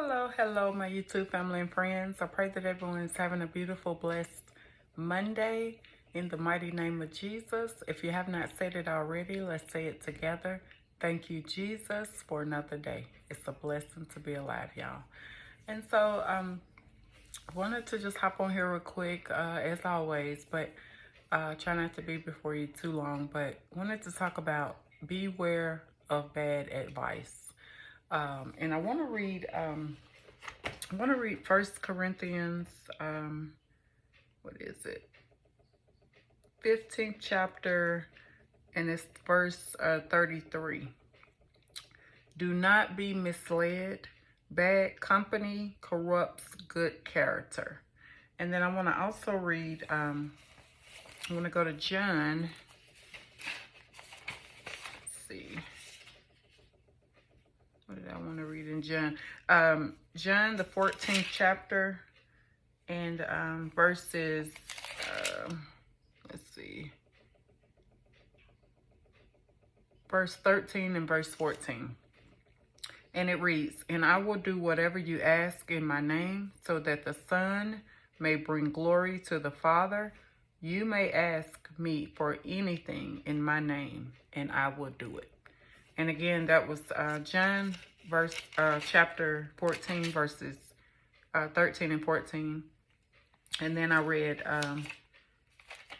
Hello, my YouTube family and friends. I pray that everyone is having a beautiful, blessed Monday in the mighty name of Jesus. If you have not said it already, let's say it together. Thank you, Jesus, for another day. It's a blessing to be alive, y'all. And so, wanted to just hop on here real quick, as always, but try not to be before you too long. But wanted to talk about beware of bad advice. And I want to read. I want to read First Corinthians, what is it? 15th chapter, and it's verse 33. Do not be misled. Bad company corrupts good character. And then I want to also read, I want to go to John. Let's see. What did I want to read in John? John, the 14th chapter, and verses, let's see, verse 13 and verse 14. And it reads, "And I will do whatever you ask in my name, so that the Son may bring glory to the Father. You may ask me for anything in my name, and I will do it." And again, that was John chapter 14, verses 13 and 14. And then I read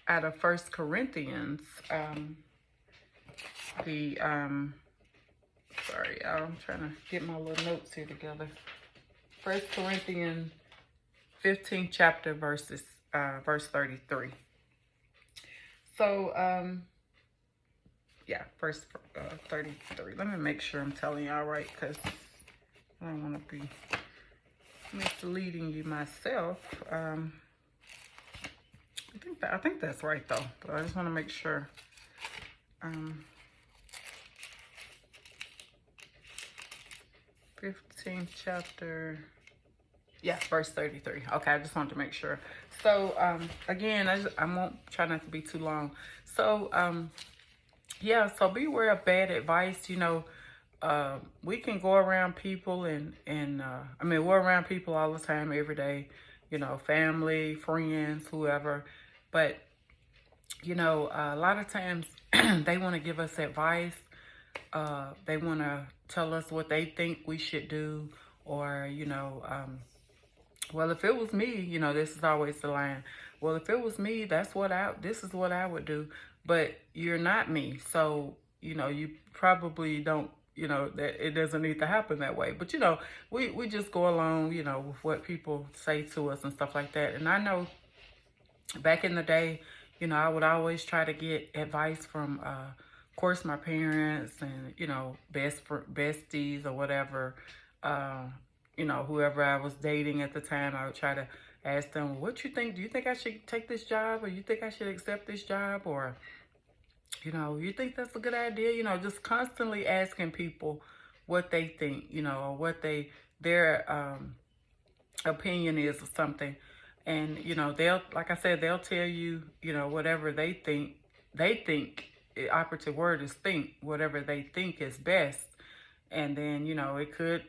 out of First Corinthians, sorry, I'm trying to get my little notes here together. First Corinthians 15th chapter, verse 33. So, yeah, verse 33. Let me make sure I'm telling y'all right, because I don't want to be misleading you myself. I think that's right though, but I just want to make sure. 15th chapter, yeah, verse 33. Okay, I just wanted to make sure. So again, I won't try not to be too long. So yeah, so beware of bad advice. You know, we can go around people and I mean, we're around people all the time, every day, you know, family, friends, whoever. But, you know, a lot of times they want to give us advice. They want to tell us what they think we should do, or, you know, well, if it was me, you know, this is always the line. Well, if it was me, this is what I would do. But you're not me, so, you know, you probably don't, you know, that it doesn't need to happen that way. But, you know, we just go along, you know, with what people say to us and stuff like that. And I know back in the day, you know, I would always try to get advice from, of course, my parents and, you know, besties or whatever, you know, whoever I was dating at the time. I would try to ask them, what you think? Do you think I should take this job? Or you think I should accept this job? Or, you know, you think that's a good idea? You know, just constantly asking people what they think, you know, or what their opinion is of something. And, you know, like I said, they'll tell you, you know, whatever they think, the operative word is think, whatever they think is best. And then, you know, it could,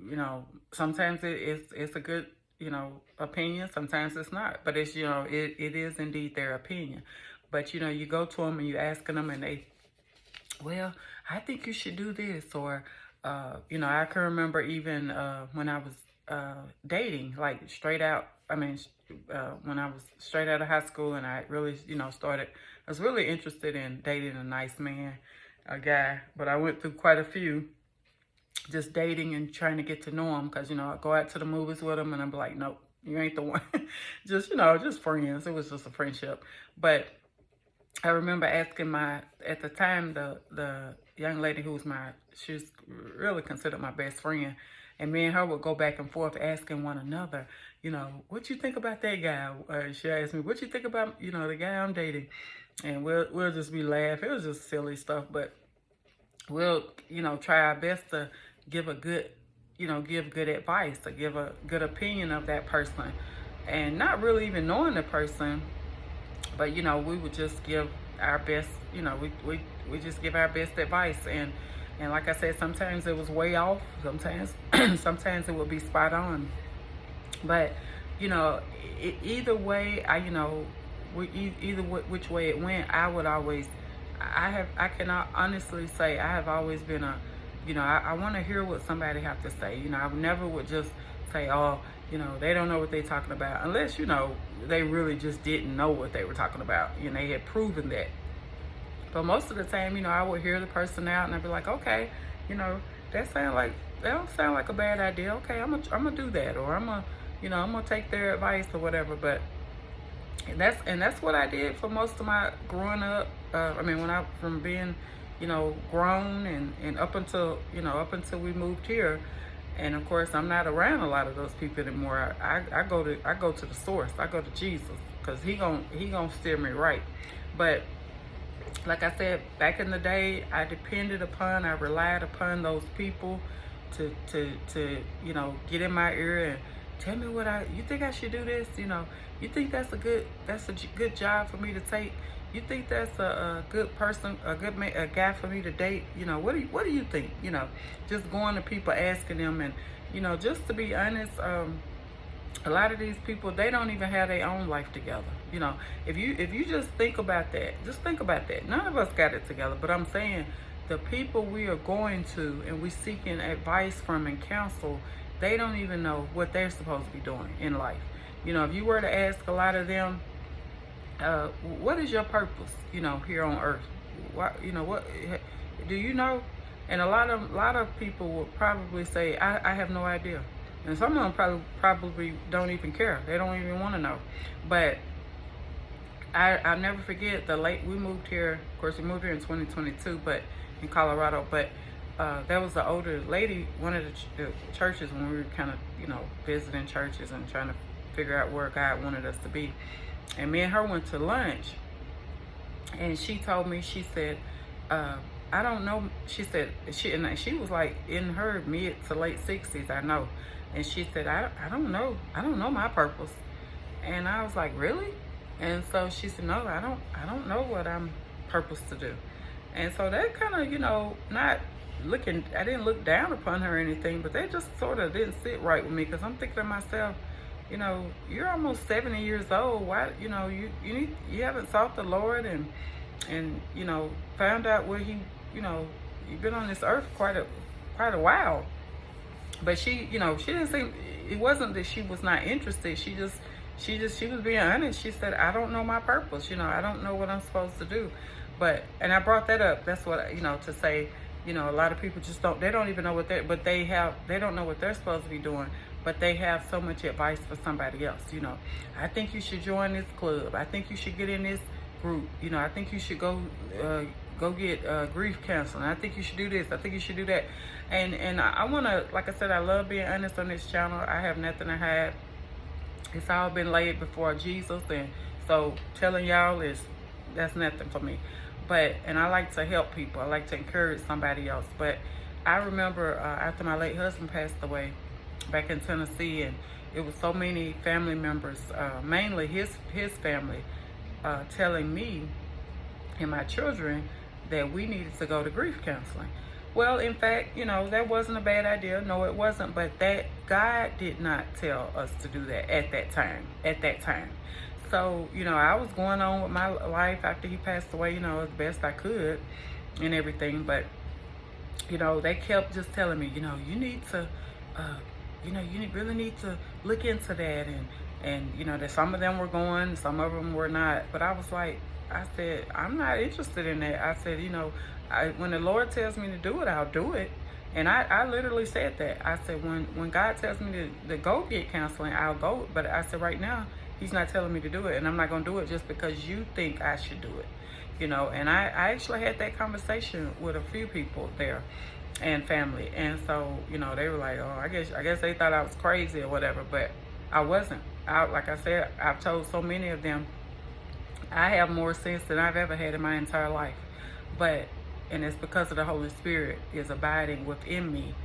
you know, sometimes it's a good, you know, opinion. Sometimes it's not, but it's, you know, it is indeed their opinion. But, you know, you go to them and you asking them and they, well, I think you should do this. Or, you know, I can remember even when I was dating, like straight out, I mean, when I was straight out of high school and I really, you know, I was really interested in dating a nice man, a guy, but I went through quite a few just dating and trying to get to know him, because, you know, I go out to the movies with him and I'm like, nope, you ain't the one. Just, you know, just friends. It was just a friendship. But I remember asking at the time, the young lady who was she was really considered my best friend. And me and her would go back and forth asking one another, you know, what you think about that guy? She asked me, what you think about, you know, the guy I'm dating? And we'll just be laughing. It was just silly stuff, but we'll, you know, try our best to give good advice, to give a good opinion of that person. And not really even knowing the person, but, you know, we would just give our best, you know, we just give our best advice. And And like I said, sometimes it was way off. Sometimes, sometimes it would be spot on. But, you know, either way, either which way it went, I would always, I cannot honestly say I have always been I want to hear what somebody have to say. I never would just say, oh, they don't know what they're talking about, unless, they really just didn't know what they were talking about. They had proven that. But most of the time, I would hear the person out and I'd be like, okay, that don't sound like a bad idea. Okay, I'm gonna do that, or I'm gonna take their advice or whatever. But that's what I did for most of my growing up. From being, grown and up until we moved here. And of course, I'm not around a lot of those people anymore. I go to the source. I go to Jesus, because he gonna steer me right. But like I said, back in the day, I relied upon those people to get in my ear and tell me you think I should do this? You think that's a good job for me to take? You think that's a good person, a guy for me to date? What do you think? Just going to people, asking them, and just to be honest, a lot of these people, they don't even have their own life together. If you just think about that, none of us got it together. But I'm saying, the people we are going to and we seeking advice from and counsel, they don't even know what they're supposed to be doing in life. If you were to ask a lot of them, what is your purpose, here on earth? What do you know? And a lot of people will probably say, I have no idea. And some of them probably don't even care. They don't even want to know. But I'll never forget we moved here. Of course, we moved here in 2022, but in Colorado. But there was an older lady, one of the churches, when we were kind of, visiting churches and trying to figure out where God wanted us to be. And me and her went to lunch. And she told me, she said, I don't know. She said, she was like in her mid to late 60s, I know. And she said, I don't know. I don't know my purpose. And I was like, really? And so she said, no, I don't know what I'm purposed to do. And so that kind of, I didn't look down upon her or anything, but that just sort of didn't sit right with me, because I'm thinking to myself, you're almost 70 years old. Why, you haven't sought the Lord and found out where you've been on this earth quite a while. But she didn't seem, it wasn't that she was not interested. She was being honest. She said, I don't know my purpose. I don't know what I'm supposed to do. And I brought that up. That's what, to say, a lot of people they don't even know what they don't know what they're supposed to be doing, but they have so much advice for somebody else. I think you should join this club. I think you should get in this group. I think you should go get grief counseling. I think you should do this. I think you should do that. And I want to, like I said, I love being honest on this channel. I have nothing to hide. It's all been laid before Jesus, and so telling y'all that's nothing for me. And I like to help people. I like to encourage somebody else. But I remember after my late husband passed away back in Tennessee, and it was so many family members, mainly his family, telling me and my children that we needed to go to grief counseling. Well, in fact, that wasn't a bad idea. No, it wasn't. But that God did not tell us to do that at that time. So, I was going on with my life after he passed away, as best I could and everything. But, they kept just telling me, you need to, you really need to look into that. And that some of them were going, some of them were not. But I was like, I said, I'm not interested in that. I said, when the Lord tells me to do it, I'll do it. And I literally said that. I said, when God tells me to go get counseling, I'll go. But I said, right now, he's not telling me to do it. And I'm not going to do it just because you think I should do it. And I actually had that conversation with a few people there and family. And so, they were like, oh, I guess they thought I was crazy or whatever. But I wasn't. Like I said, I've told so many of them, I have more sense than I've ever had in my entire life. And it's because of the Holy Spirit is abiding within me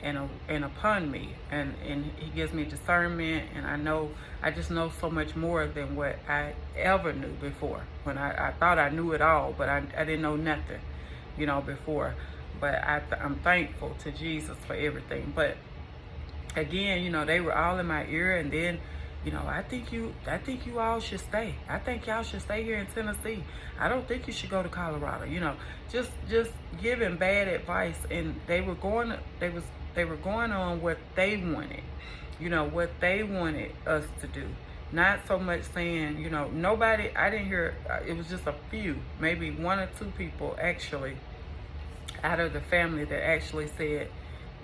and upon me. And he gives me discernment, and I just know so much more than what I ever knew before. When I thought I knew it all, but I didn't know nothing, before. But I'm thankful to Jesus for everything. But again, you know, they were all in my ear, and then, you know, I think you all should stay. I think y'all should stay here in Tennessee. I don't think you should go to Colorado. You know, just giving bad advice, and they were going on what they wanted. You know, what they wanted us to do. Not so much saying, you know, nobody, I didn't hear, it was just a few, maybe one or two people actually out of the family that actually said,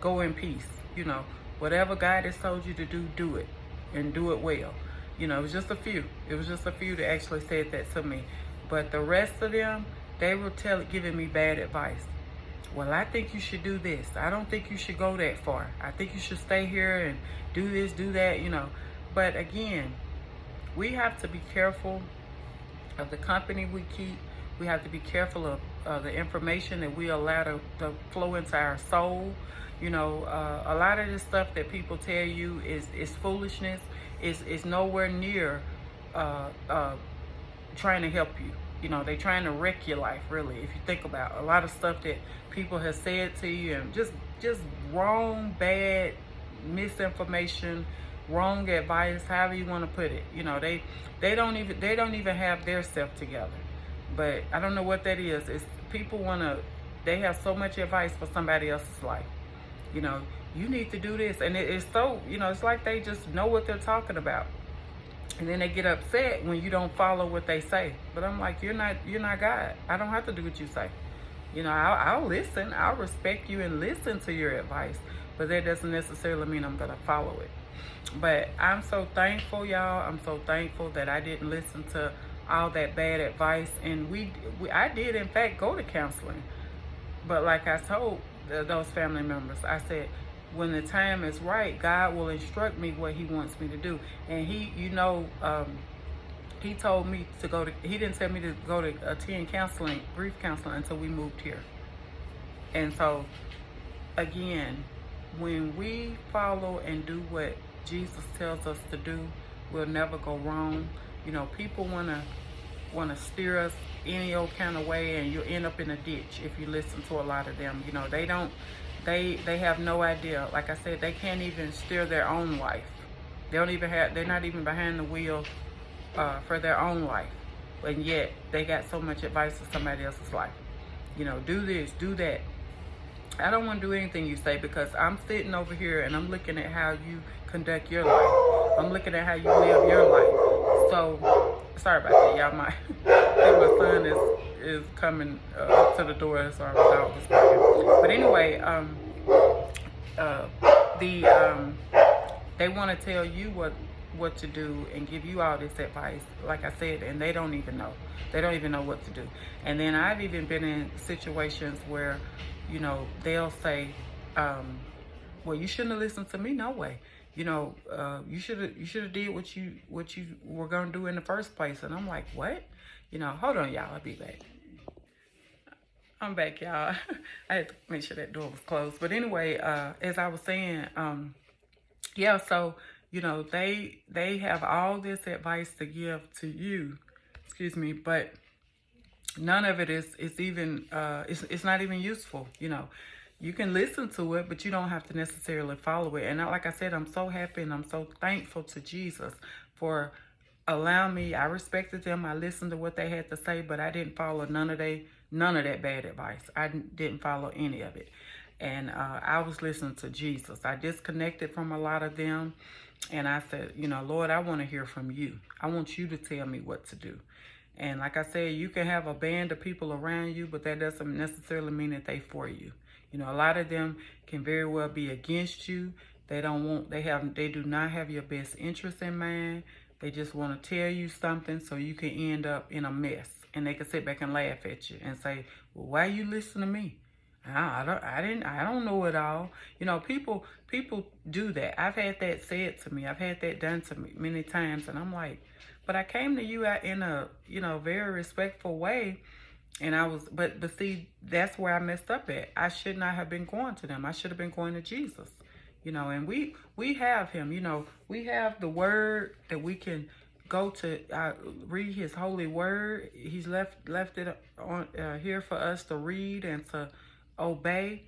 go in peace. You know, whatever God has told you to do, do it, and do it well. You know, it was just a few. It was just a few that actually said that to me. But the rest of them, they were giving me bad advice. Well, I think you should do this. I don't think you should go that far. I think you should stay here and do this, do that, you know. But again, we have to be careful of the company we keep. We have to be careful of the information that we allow to flow into our soul. You know, a lot of this stuff that people tell you is foolishness. Is nowhere near trying to help you. You know, they're trying to wreck your life, really. If you think about a lot of stuff that people have said to you, and just wrong, bad, misinformation, wrong advice, however you want to put it. You know, they don't even have their stuff together. But I don't know what that is. It's people they have so much advice for somebody else's life. You know, you need to do this, and it's so, you know, it's like they just know what they're talking about. And then they get upset when you don't follow what they say. But I'm like, you're not God. I don't have to do what you say. You know, I'll listen. I'll respect you and listen to your advice. But that doesn't necessarily mean I'm going to follow it. But I'm so thankful, y'all. I'm so thankful that I didn't listen to all that bad advice. And I did, in fact, go to counseling. But like I told those family members, I said, when the time is right, God will instruct me what he wants me to do. And he, you know, he told me to go to, he didn't tell me to go to attend counseling, grief counseling, until we moved here. And so, again, when we follow and do what Jesus tells us to do, we'll never go wrong. You know, people want to steer us any old kind of way, and you'll end up in a ditch if you listen to a lot of them. You know, they have no idea. Like I said, they can't even steer their own life. They're not even behind the wheel for their own life. And yet they got so much advice for somebody else's life. You know, do this, do that. I don't want to do anything you say, because I'm sitting over here and I'm looking at how you conduct your life. I'm looking at how you live your life. So, sorry about that, y'all. My son is coming up to the door, so our dog was barking. But anyway, they want to tell you what to do and give you all this advice, like I said, and they don't even know. They don't even know what to do. And then I've even been in situations where, you know, they'll say, well, you shouldn't have listened to me. No way. You know, you should have did what you were going to do in the first place. And I'm like, what? You know, hold on, y'all. I'll be back. I'm back, y'all. I had to make sure that door was closed. But anyway, as I was saying, yeah, so, you know, they have all this advice to give to you, excuse me, but none of it is even, it's not even useful. You know, you can listen to it, but you don't have to necessarily follow it. And like I said, I'm so happy and I'm so thankful to Jesus for allowing me. I respected them. I listened to what they had to say, but I didn't follow none of that bad advice. I didn't follow any of it. And I was listening to Jesus. I disconnected from a lot of them. And I said, you know, Lord, I want to hear from you. I want you to tell me what to do. And like I said, you can have a band of people around you, but that doesn't necessarily mean that they for you. You know, a lot of them can very well be against you. They do not have your best interest in mind. They just want to tell you something so you can end up in a mess. And they can sit back and laugh at you and say, well, why you listen to me? I don't know it all. You know, people do that. I've had that said to me. I've had that done to me many times. And I'm like, but I came to you in a, you know, very respectful way. And I was, but see, that's where I messed up at. I should not have been going to them. I should have been going to Jesus, you know, and we have him, you know, we have the word that we can go to, read his holy word. He's left it on here for us to read and to obey.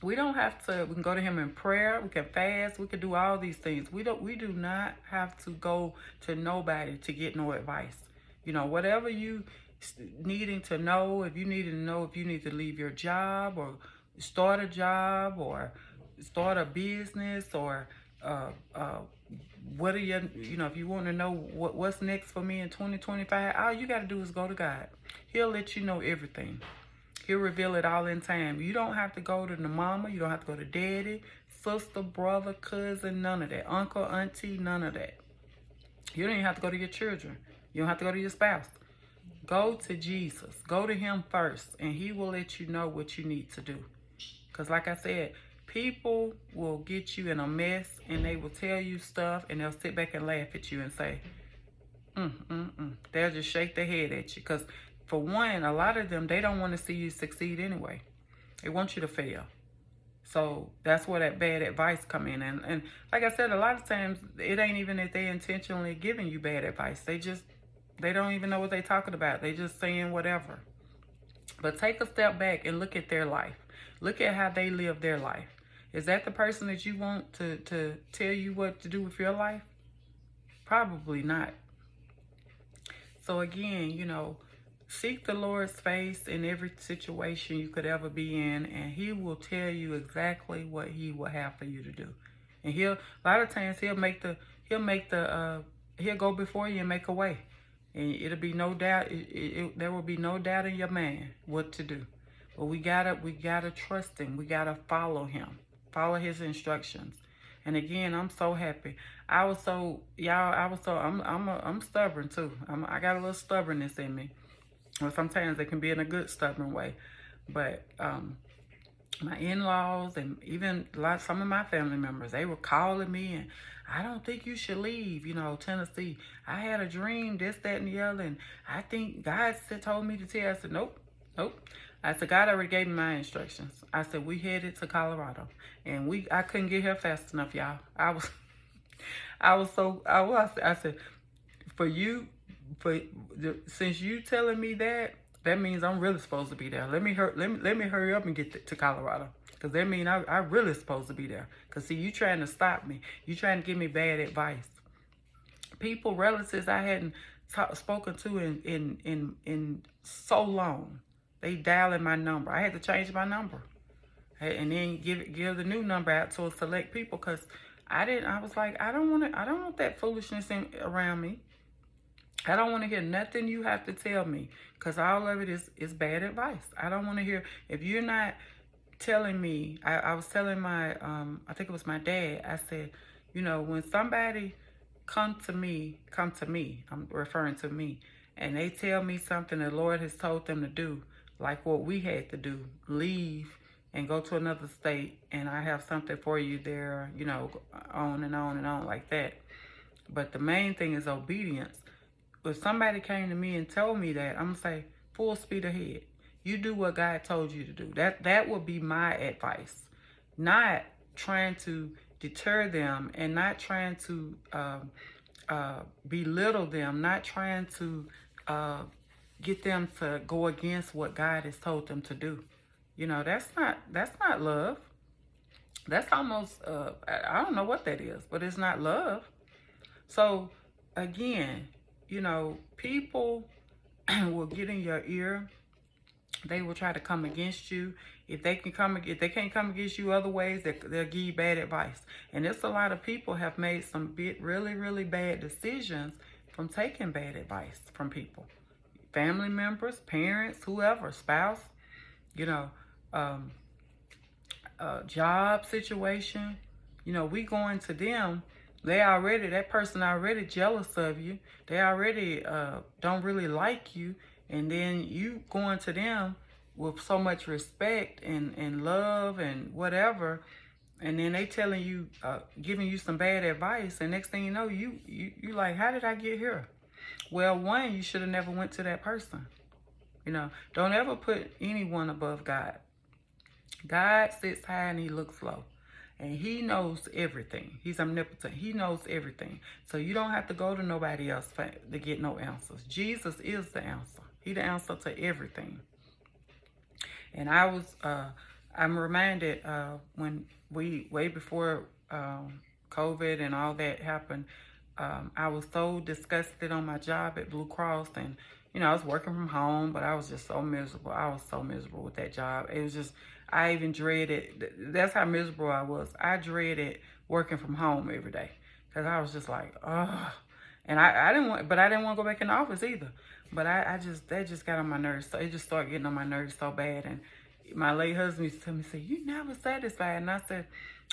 We don't have to, we can go to him in prayer, we can fast, we can do all these things. We do not have to go to nobody to get no advice. You know, whatever you needing to know, if you need to know if you need to leave your job or start a job or start a business or what are you know, if you want to know what's next for me in 2025, all you got to do is go to God. He'll let you know everything. He'll reveal it all in time. You don't have to go to the mama. You don't have to go to daddy, sister, brother, cousin, none of that. Uncle, auntie, none of that. You don't even have to go to your children. You don't have to go to your spouse. Go to Jesus. Go to him first, and he will let you know what you need to do. Because like I said, people will get you in a mess, and they will tell you stuff, and they'll sit back and laugh at you and say, They'll just shake their head at you. Because for one, a lot of them, they don't want to see you succeed anyway. They want you to fail. So that's where that bad advice come in. And like I said, a lot of times, it ain't even that they intentionally giving you bad advice. They don't even know what they're talking about. They just saying whatever. But take a step back and look at their life. Look at how they live their life. Is that the person that you want to tell you what to do with your life? Probably not. So again, you know, seek the Lord's face in every situation you could ever be in, and he will tell you exactly what he will have for you to do. And a lot of times he'll go before you and make a way. And it'll be no doubt, there will be no doubt in your mind what to do. But we gotta trust him. We gotta follow him. Follow his instructions. And again, I'm so happy. I'm stubborn too. I got a little stubbornness in me. Or sometimes it can be in a good stubborn way. But my in-laws and even some of my family members, they were calling me and, I don't think you should leave, you know, Tennessee. I had a dream, this, that, and the other, and I think God told me to tell. I said, nope. I said, God already gave me my instructions. I said, we headed to Colorado, and I couldn't get here fast enough, y'all. I said, since you telling me that means I'm really supposed to be there. Let me hurry up and get to Colorado. Because that means I really supposed to be there. Because, see, you trying to stop me. You trying to give me bad advice. People, relatives I hadn't spoken to in so long. They dialing my number. I had to change my number. And then give the new number out to a select people. Because I was like, I don't want that foolishness around me. I don't want to hear nothing you have to tell me. Because all of it is bad advice. I don't want to hear, if you're not telling me, I was telling my, I think it was my dad, I said, you know, when somebody come to me, I'm referring to me, and they tell me something the Lord has told them to do, like what we had to do, leave and go to another state, and I have something for you there, you know, on and on and on like that. But the main thing is obedience. If somebody came to me and told me that, I'm going to say, full speed ahead. You do what God told you to do. That would be my advice. Not trying to deter them and not trying to belittle them, not trying to get them to go against what God has told them to do. You know, that's not love. That's almost, I don't know what that is, but it's not love. So again, you know, people will get in your ear. They will try to come against you. If they can't come against you other ways, they'll give you bad advice. And there's a lot of people have made some really, really bad decisions from taking bad advice from people. Family members, parents, whoever, spouse, you know, job situation. You know, we going to them. That person already jealous of you. They already don't really like you. And then you going to them with so much respect and love and whatever. And then they telling you, giving you some bad advice. And next thing you know, you like, how did I get here? Well, one, you should have never went to that person. You know, don't ever put anyone above God. God sits high and he looks low. And he knows everything. He's omnipotent. He knows everything. So you don't have to go to nobody else to get no answers. Jesus is the answer. He's the answer to everything. And I'm reminded when way before COVID and all that happened, I was so disgusted on my job at Blue Cross, and I was working from home, but I was just so miserable. I was so miserable with that job. It was just, I even dreaded. That's how miserable I was. I dreaded working from home every day because I was just like, oh. And I didn't want, but I didn't want to go back in the office either. But that just got on my nerves. So it just started getting on my nerves so bad. And my late husband used to tell me, say, "You never satisfied." And I said,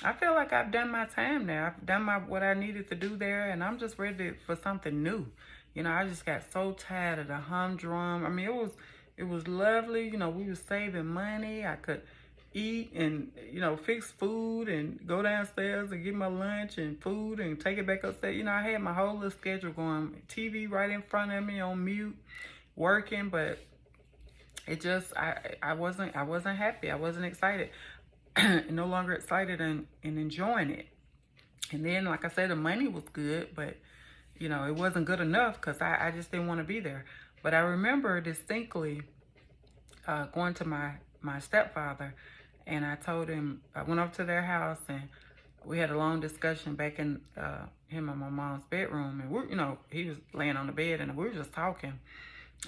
I feel like I've done my time now. I've done what I needed to do there, and I'm just ready for something new. I just got so tired of the humdrum. I mean, it was lovely. We were saving money. I could eat and fix food and go downstairs and get my lunch and food and take it back upstairs. I had my whole little schedule going, TV right in front of me on mute, working, but it just I wasn't happy. I wasn't excited. No longer excited and enjoying it. And then, like I said, the money was good, but it wasn't good enough because I just didn't want to be there. But I remember distinctly going to my stepfather, and I told him, I went up to their house, and we had a long discussion back in him and my mom's bedroom. And he was laying on the bed, and we were just talking.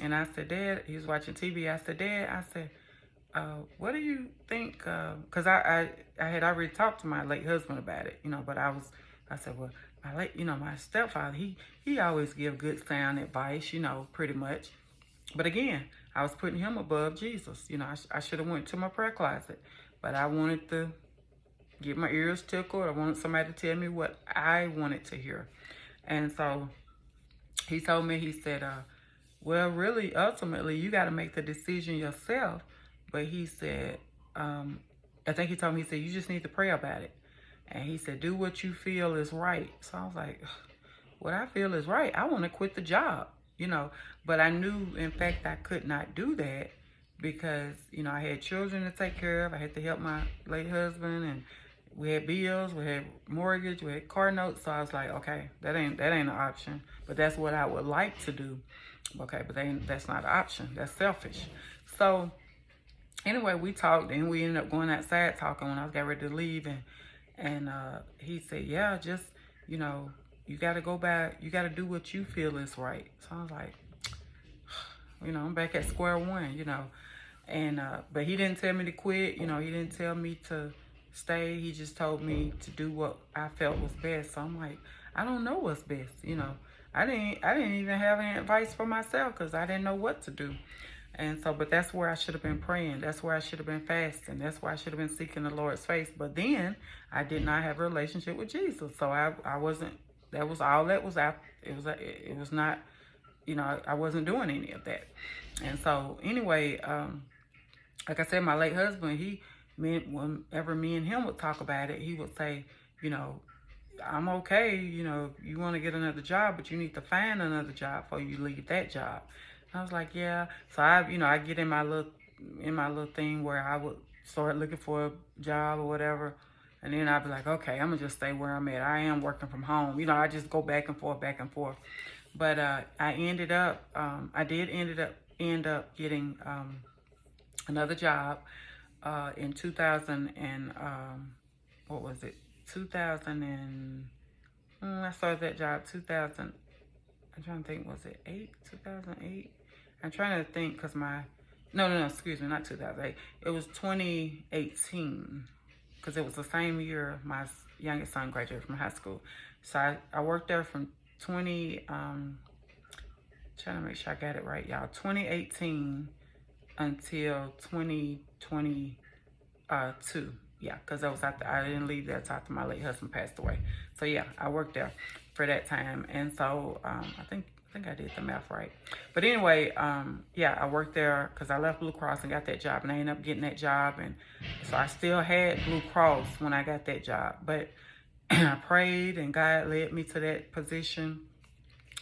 And I said, Dad, he was watching TV. I said, Dad, what do you think? Because I had already talked to my late husband about it, but I said, well, my stepfather, he always give good sound advice, pretty much. But again, I was putting him above Jesus. I should have went to my prayer closet, but I wanted to get my ears tickled. I wanted somebody to tell me what I wanted to hear. And so he told me, he said, well, really, ultimately, you got to make the decision yourself. But he said, I think he told me, he said, you just need to pray about it. And he said, do what you feel is right. So I was like, what I feel is right. I want to quit the job, But I knew, in fact, I could not do that because, I had children to take care of. I had to help my late husband, and we had bills, we had mortgage, we had car notes. So I was like, okay, that ain't an option. But that's what I would like to do. Okay, but that's not an option. That's selfish. So anyway, we talked, and we ended up going outside talking when I was getting ready to leave. And he said, yeah, just, you got to go back. You got to do what you feel is right. So I was like, I'm back at square one, And, but he didn't tell me to quit. He didn't tell me to stay. He just told me to do what I felt was best. So I'm like, I don't know what's best, I didn't even have any advice for myself because I didn't know what to do. And so, but that's where I should have been praying. That's where I should have been fasting. That's where I should have been seeking the Lord's face. But then I did not have a relationship with Jesus. So I wasn't, that was all that was out. It was not, I wasn't doing any of that. And so anyway, like I said, my late husband, whenever me and him would talk about it, he would say, I'm okay, you want to get another job, but you need to find another job before you leave that job. I was like, yeah. So I get in my little thing where I would start looking for a job or whatever. And then I'd be like, okay, I'm gonna just stay where I'm at. I am working from home. I just go back and forth. But I ended up, end up getting another job in 2000 and, what was it? 2000 and, I started that job 2000. I'm trying to think, was it 2008? I'm trying to think because no, excuse me, not 2008. It was 2018 because it was the same year my youngest son graduated from high school. So I worked there from trying to make sure I got it right, y'all. 2018 until 2022. Yeah, because that was I didn't leave there until after my late husband passed away. So yeah, I worked there for that time. And so I think I did the math right. But anyway, yeah, I worked there because I left Blue Cross and got that job, and I ended up getting that job. And so I still had Blue Cross when I got that job. But I prayed, and God led me to that position,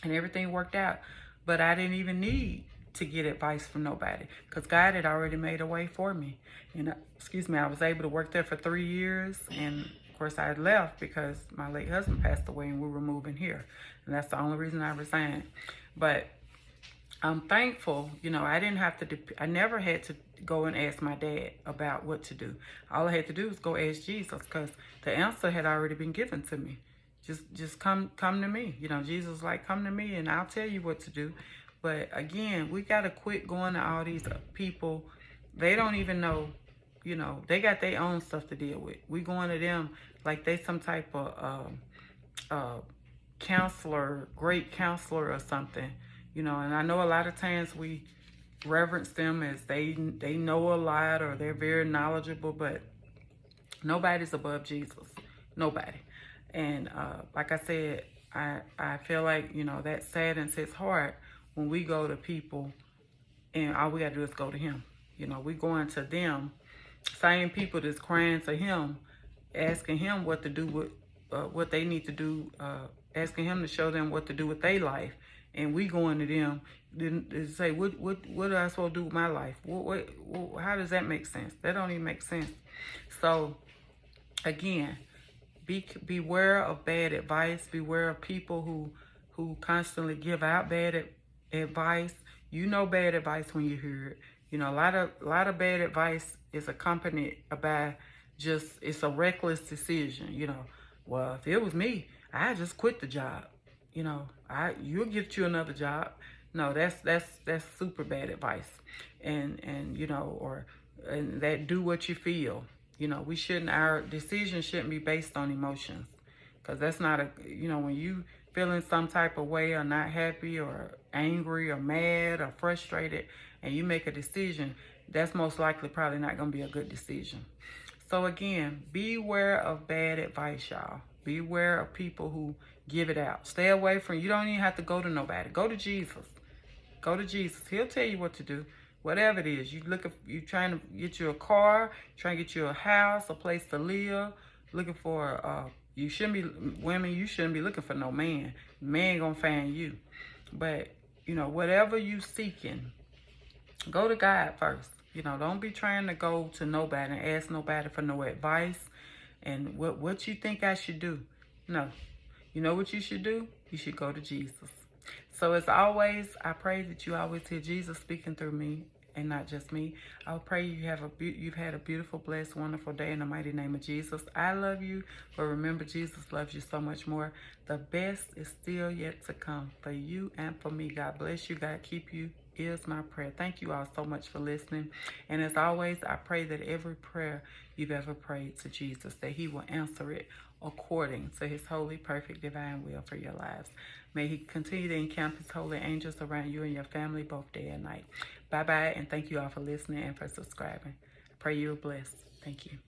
and everything worked out. But I didn't even need to get advice from nobody because God had already made a way for me. And I was able to work there for 3 years, and of course I had left because my late husband passed away and we were moving here, and that's the only reason I resigned. But I'm thankful, you know, I didn't have to, I never had to go and ask my dad about what to do. All I had to do was go ask Jesus, because the answer had already been given to me. Just come to me. You know, Jesus was like, come to me and I'll tell you what to do. But again, we got to quit going to all these people. They don't even know, you know, they got their own stuff to deal with. We going to them like they some type of counselor, great counselor or something, you know. And I know a lot of times we reverence them as they know a lot or they're very knowledgeable, but nobody's above Jesus. Nobody. And like I said, I feel like, you know, that saddens his heart when we go to people and all we got to do is go to him. You know, we going to them, same people that's crying to him, asking him what to do with what they need to do, asking him to show them what to do with their life. And we going to them to say, what am I supposed to do with my life? How does that make sense? That don't even make sense. So again, beware of bad advice. Beware of people who constantly give out bad advice. You know bad advice when you hear it. You know, a lot of bad advice is accompanied by just, it's a reckless decision. You know, well, if it was me, I'd just quit the job. You know, you'll get you another job. No, that's super bad advice. And you know, and that do what you feel. You know, our decisions shouldn't be based on emotions, because that's not you know, when you feeling some type of way or not happy or angry or mad or frustrated and you make a decision, that's most likely probably not going to be a good decision. So again, beware of bad advice, y'all. Beware of people who give it out. Stay away from, you don't even have to go to nobody. Go to Jesus. Go to Jesus. He'll tell you what to do. Whatever it is, you trying to get you a car, trying to get you a house, a place to live, looking for, you shouldn't be looking for no man. Man gonna find you. But, you know, whatever you seeking, go to God first. You know, don't be trying to go to nobody and ask nobody for no advice and what you think I should do. No. You know what you should do? You should go to Jesus. So as always, I pray that you always hear Jesus speaking through me and not just me. I pray you've had a beautiful, blessed, wonderful day in the mighty name of Jesus. I love you, but remember, Jesus loves you so much more. The best is still yet to come for you and for me. God bless you. God keep you is my prayer. Thank you all so much for listening. And as always, I pray that every prayer you've ever prayed to Jesus, that he will answer it according to his holy, perfect, divine will for your lives. May he continue to encamp his holy angels around you and your family both day and night. Bye-bye, and thank you all for listening and for subscribing. I pray you are blessed. Thank you.